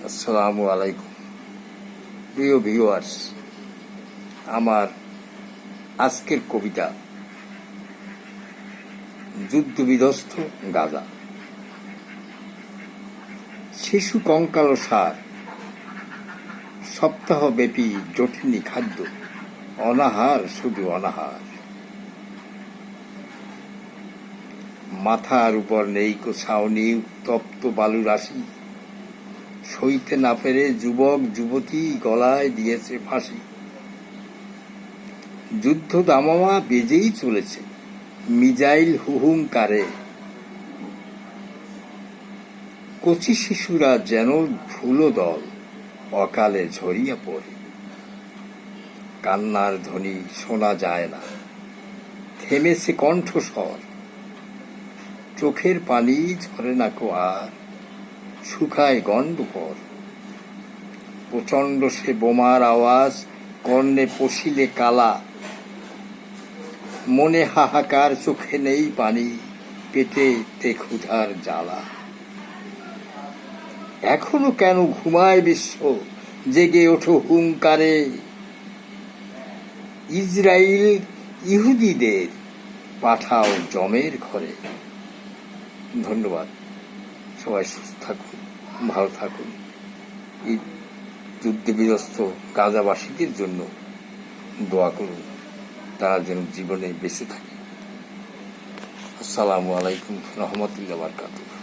আসসালামু আলাইকুম প্রিয় ভিউয়ার্স। আমার আজকের কবিতা যুদ্ধবিধ্বস্ত গাজা। শিশু কঙ্কালসার, সপ্তাহব্যাপী জটিনী খাদ্য, অনাহার, শুধু অনাহার। মাথার উপর নেই কো ছাউনি, উত্তপ্ত বালু রাশি। সইতে না পেরে যুবক যুবতী গলায় দিয়েছে ফাঁসি। যুদ্ধ দামামা বেজেই চলেছে, মিজাইল হুহুঙ্কারে। কচি শিশুরা যেন ধুলো দল, অকালে ঝরিয়া পড়ে। কান্নার ধ্বনি শোনা যায় না, থেমেছে কণ্ঠস্বর। চোখের পানি ঝরে না কো আর, শুকায় গণ্ডপর। প্রচণ্ড সে বোমার আওয়াজ, কর্ণে পশিলে কালা। মনে হাহাকার, চোখে নেই পানি, পেটে তে ক্ষুধার জ্বালা। এখনো কেন ঘুমায় বিশ্ব, জেগে ওঠো হুঙ্কারে। ইসরায়েল ইহুদিদের পাঠাও জমের ঘরে। ধন্যবাদ। সবাই সুস্থ থাকুন, ভালো থাকুন। এই যুদ্ধবিধ্বস্ত গাজাবাসীদের জন্য দোয়া করুন, তারা যেন জীবনে বেঁচে থাকে। আসসালামু আলাইকুম রহমতুল্লাহ বারকাতুহু।